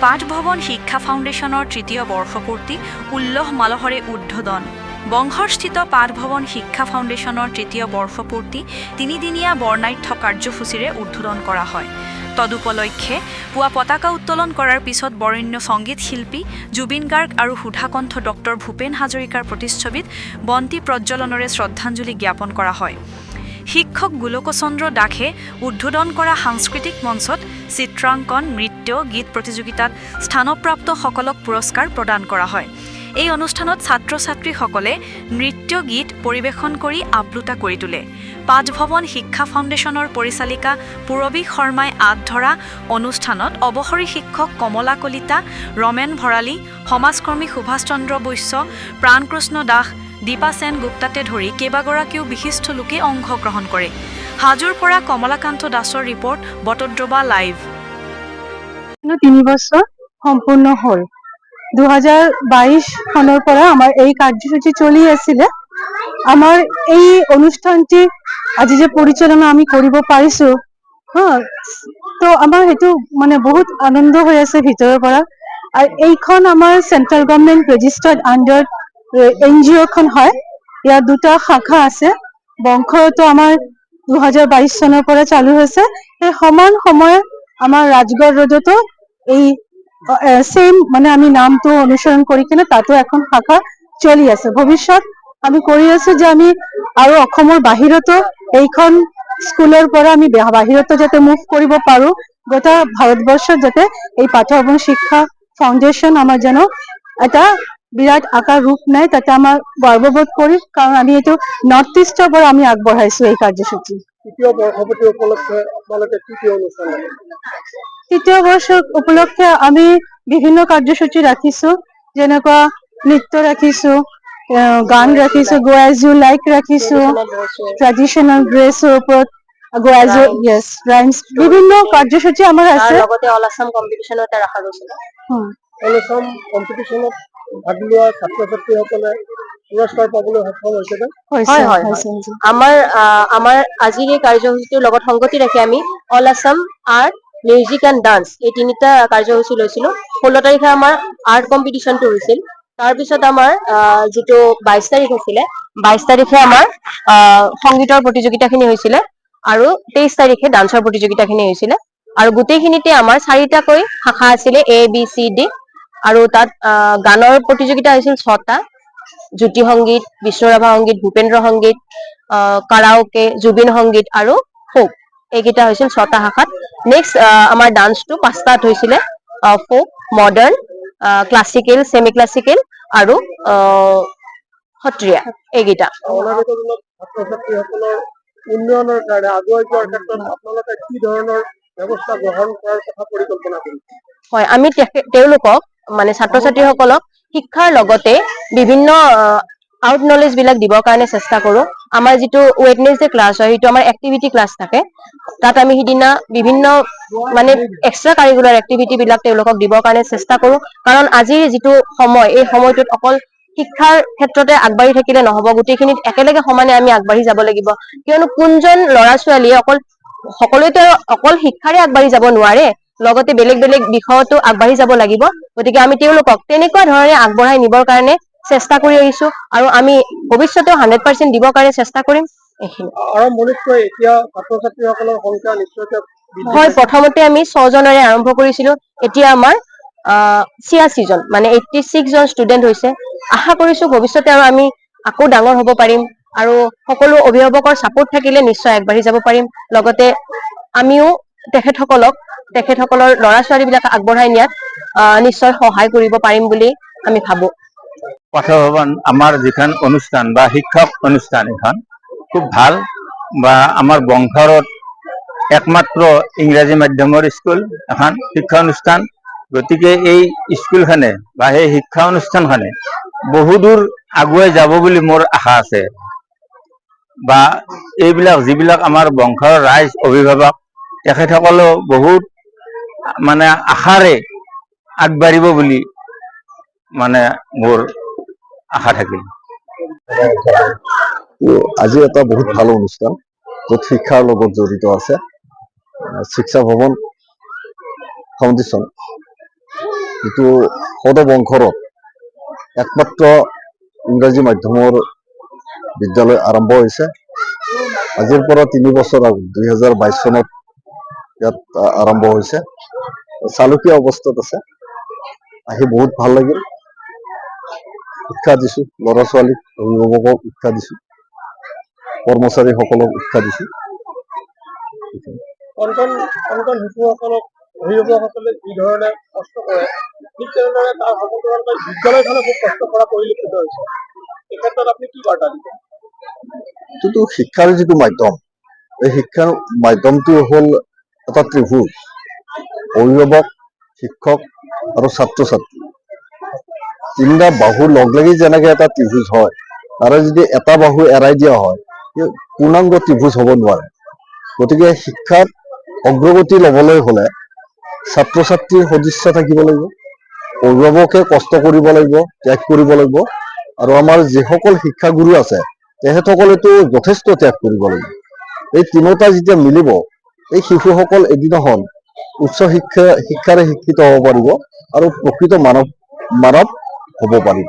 পাঠভৱন শিক্ষা ফাউণ্ডেশ্যনৰ তৃতীয় বৰ্ষপূৰ্তি উল্লহ মালহৰে উদ্বোধন। বংঘৰস্থিত পাঠভৱন শিক্ষা ফাউণ্ডেশ্যনৰ তৃতীয় বৰ্ষপূৰ্তি তিনিদিনীয়া বৰ্ণাঢ্য কাৰ্যসূচীৰে উদ্বোধন কৰা হয়। তদুপলক্ষে পুৱা পতাকা উত্তোলন কৰাৰ পিছত বৰেণ্য সংগীত শিল্পী জুবিন গাৰ্গ আৰু সুধাকণ্ঠ ডক্টৰ ভূপেন হাজৰিকাৰ প্ৰতিচ্ছবিত বন্তি প্ৰজ্বলনেৰে শ্ৰদ্ধাঞ্জলি জ্ঞাপন কৰা হয়। শিক্ষক গোলকচন্দ্ৰ দাসে উদ্বোধন কৰা সাংস্কৃতিক মঞ্চত চিত্ৰাংকন, নৃত্য, গীত প্ৰতিযোগিতাত স্থানপ্ৰাপ্তসকলক পুৰস্কাৰ প্ৰদান কৰা হয়। এই অনুষ্ঠানত ছাত্ৰ ছাত্ৰীসকলে নৃত্য গীত পৰিৱেশন কৰি আপ্লুত কৰি তোলে। পাঠভৱন শিক্ষা ফাউণ্ডেশ্যনৰ পৰিচালিকা পূৰবী শৰ্মাই আঁত ধৰা অনুষ্ঠানত অৱসৰী শিক্ষক কমলা কলিতা, ৰমেন ভৰালী, সমাজকৰ্মী সুভাষ চন্দ্ৰ বৈশ্য, প্ৰাণকৃষ্ণ দাস, দীপা সেন গুপ্তাকে ধৰি কেইবাগৰাকীও বিশিষ্ট লোকে অংশগ্ৰহণ কৰে। হাজোৰ পৰা কমলাকান্ত দাসৰ ৰিপৰ্ট, বটদ্ৰৱা লাইভ। 3 বছৰ সম্পূৰ্ণ হ'ল। 2022 চনৰ পৰা আমাৰ এই কাৰ্যসূচী চলি আছিলে। আমাৰ এই অনুষ্ঠানটি আজি যে পৰিচালনা আমি কৰিব পাৰিছো, তো আমাৰ সেইটো মানে বহুত আনন্দ হৈ আছে ভিতৰৰ পৰা। আৰু এইখন আমাৰ central government registered under NGO খন হয়। ইয়াৰ 2টা শাখা আছে। বংশতো আমাৰ 2022 চনৰ পৰা চালু হৈছে। সেই সমান সময়ত আমাৰ ৰাজগড় ৰোডতো এই সেম মানে আমি নামটো অনুসৰণ কৰি কিনে তাতো এখন শাখা চলি আছে। ভৱিষ্যত আমি কৰি আছো যে আমি আৰু অসমৰ বাহিৰতো এইখন স্কুলৰ পৰা আমি বাহিৰতো যাতে মুভ কৰিব পাৰো। গোটা ভাৰতবৰ্ষত যাতে এই পাঠভৱন শিক্ষা ফাউণ্ডেশ্যন আমাৰ যেন এটা বিৰাট আকাৰ ৰূপ নাই, তাতে আমাৰ গৰ্ববোধ কৰি, কাৰণ আমি এইটো নৰ্থ ইষ্টৰ পৰা আমি আগবঢ়াইছো এই কাৰ্যসূচী। তৃতীয় বৰ্ষ উপলক্ষে আমি বিভিন্ন কাৰ্যসূচী ৰাখিছো, যেনেকুৱা নৃত্য ৰাখিছো, গান ৰাখিছো, গো এজ ইউ লাইক ৰাখিছো, ট্ৰেডিশ্যনেল ড্ৰেছৰ ওপৰত গো এজ ইউ ৰাইমছ, বিভিন্ন কাৰ্যসূচী আমাৰ আছে। লগতে অল আছাম কম্পিটিশনো এটা ৰাখা গৈছিল। অল আছাম কম্পিটিশনত ভাগ লোৱা ছাত্ৰ ছাত্ৰীসকলে পুৰস্কাৰ পাবলৈ সক্ষম হৈছে। আমাৰ আজিৰ এই কাৰ্যসূচীটোৰ লগত সংগতি ৰাখি আমি all Assam art, music and dance এই 3টা কাৰ্যসূচী লৈছিলো। 16 তাৰিখে আমাৰ আৰ্ট কম্পিটিশনটো হৈছিল। তাৰপিছত আমাৰ যিটো 22 তাৰিখ আছিলে, 22 তাৰিখে আমাৰ সংগীতৰ প্ৰতিযোগিতাখিনি হৈছিলে আৰু 23 তাৰিখে ডান্সৰ প্ৰতিযোগিতাখিনি হৈছিলে। আৰু গোটেইখিনিতে আমাৰ 4টাকৈ শাখা আছিলে, ABCD, আৰু তাত গানৰ প্ৰতিযোগিতা হৈছিল 6টা, জ্যোতি সংগীত, বিষ্ণুৰাভা সংগীত, ভূপেন্দ্ৰ সংগীত, কাৰাওকে, জুবিন সংগীত আৰু ফোক, এইকেইটা হৈছিল 6টা শাখাত। নেক্সট আমাৰ ডান্সটো 5টাত হৈছিলে, ফোক, মডাৰ্ণ, ক্লাছিকেল, ছেমি ক্লাছিকেল আৰু সত্ৰীয়া, এইকেইটা। উন্নয়নৰ কাৰণে আগুৱাই যোৱাৰ ক্ষেত্ৰত আপোনালোকে কি ধৰণৰ ব্যৱস্থা গ্ৰহণ কৰাৰ কথা পৰিকল্পনা কৰিছে? হয়, আমি তেওঁলোকক মানে ছাত্ৰ ছাত্ৰীসকলক শিক্ষাৰ লগতে বিভিন্ন আউট নলেজ বিলাক দিবৰ কাৰণে চেষ্টা কৰো। আমাৰ যিটো ৱেডনেছডে ক্লাছ হয়, সেইটো আমাৰ এক্টিভিটি ক্লাছ থাকে। তাত আমি সিদিনা বিভিন্ন মানে এক্সট্ৰা কাৰিকুলাৰ এক্টিভিটি বিলাক তেওঁলোকক দিবৰ কাৰণে চেষ্টা কৰো। কাৰণ আজিৰ যিটো সময়, এই সময়টোত অকল শিক্ষাৰ ক্ষেত্ৰতে আগবাঢ়ি থাকিলে নহব, গোটেইখিনিত একেলগে সমানে আমি আগবাঢ়ি যাব লাগিব। কিয়নো কোনজন ল'ৰা ছোৱালীয়ে সকলোতে অকল শিক্ষাৰে আগবাঢ়ি যাব নোৱাৰে, লগতে বেলেগ বেলেগ বিষয়তো আগবাঢ়ি যাব লাগিব। গতিকে আমি তেওঁলোকক তেনেকুৱা ধৰণে আগবঢ়াই নিবৰ কাৰণে চেষ্টা কৰি আহিছো আৰু আমি ভৱিষ্যতেও 100% দিবৰ কাৰণে চেষ্টা কৰিম। আৰম্ভণিতকৈ এতিয়া ছাত্ৰ ছাত্ৰীসকলৰ সংখ্যা নিশ্চয়কৈ হয়, প্ৰথমতে আমি 6 জনেৰে আৰম্ভ কৰিছিলো, এতিয়া আমাৰ 86 জন, মানে 86 জন ষ্টুডেন্ট হৈছে। আশা কৰিছো ভৱিষ্যতে আৰু আমি আকৌ ডাঙৰ হ'ব পাৰিম আৰু সকলো অভিভাৱকৰ ছাপোৰ্ট থাকিলে নিশ্চয় আগবাঢ়ি যাব পাৰিম। লগতে আমিও তেখেতসকলৰ ল'ৰা ছোৱালী বিলাক আগবঢ়াই নিয়াত নিশ্চয় সহায় কৰিব পাৰিম বুলি আমি ভাবো। পাঠভৱন আমাৰ যিখন অনুষ্ঠান বা শিক্ষক অনুষ্ঠান, এখন খুব ভাল, বা আমাৰ বংশৰত একমাত্ৰ ইংৰাজী মাধ্যমৰ স্কুল এখন শিক্ষা অনুষ্ঠান। গতিকে এই স্কুলখনে বা এই শিক্ষা অনুষ্ঠানখনে বহুদূৰ আগুৱাই যাব বুলি মোৰ আশা আছে, বা এইবিলাক যিবিলাক আমাৰ বংশৰ ৰাইজ, অভিভাৱক, তেখেতসকলেও বহুত মানে আশাৰে আগবাঢ়িব বুলি মানে মোৰ আশা থাকিল। আজি এটা বহুত ভাল অনুষ্ঠান, য'ত শিক্ষাৰ লগত জড়িত আছে শিক্ষা ভৱন ফাউণ্ডেশ্যন যিটো সদবংশৰত একমাত্ৰ ইংৰাজী মাধ্যমৰ বিদ্যালয় আৰম্ভ হৈছে। আজিৰ পৰা 3 বছৰ আগত 2022 চনত ইয়াত আৰম্ভ হৈছে। চালুকীয়া অৱস্থাত আছে। আহি বহুত ভাল লাগিল। শিক্ষা দিছো, ল'ৰা ছোৱালীক, অভিভাৱকক শিক্ষা দিছো, কৰ্মচাৰীসকলক শিক্ষা দিছো। কণ শিশুসকলক অভিভাৱকসকলে যি ধৰণে কষ্ট কৰে, ঠিক তেনেদৰে তাৰ সমগ্ৰ বিদ্যালয়খনে খুব কষ্ট কৰা পৰিলক্ষিত হৈছে। এই ক্ষেত্ৰত আপুনি কি বাৰ্তা দিব? কিন্তু শিক্ষাৰ যিটো মাধ্যম, এই শিক্ষাৰ মাধ্যমটো হ'ল এটা ত্ৰিভুজ। অভিভাৱক, শিক্ষক আৰু ছাত্ৰ ছাত্ৰী, তিনিটা বাহু লগ লাগি যেনেকে এটা ত্ৰিভুজ হয়, তাৰে যদি এটা বাহু এৰাই দিয়া হয়, পূৰ্ণাংগ ত্ৰিভুজ হ'ব নোৱাৰে। গতিকে শিক্ষাত অগ্ৰগতি ল'বলৈ হ'লে ছাত্ৰ ছাত্ৰীৰ সদিচ্ছা থাকিব লাগিব, অভিভাৱকে কষ্ট কৰিব লাগিব, ত্যাগ কৰিব লাগিব, আৰু আমাৰ যিসকল শিক্ষাগুৰু আছে তেখেতসকলেতো যথেষ্ট ত্যাগ কৰিব লাগিব। এই তিনিটা যেতিয়া মিলিব, এই শিশুসকল এদিনাখন উচ্চ শিক্ষাৰে শিক্ষিত হ'ব পাৰিব আৰু প্ৰকৃত মানৱ হ'ব পাৰিব।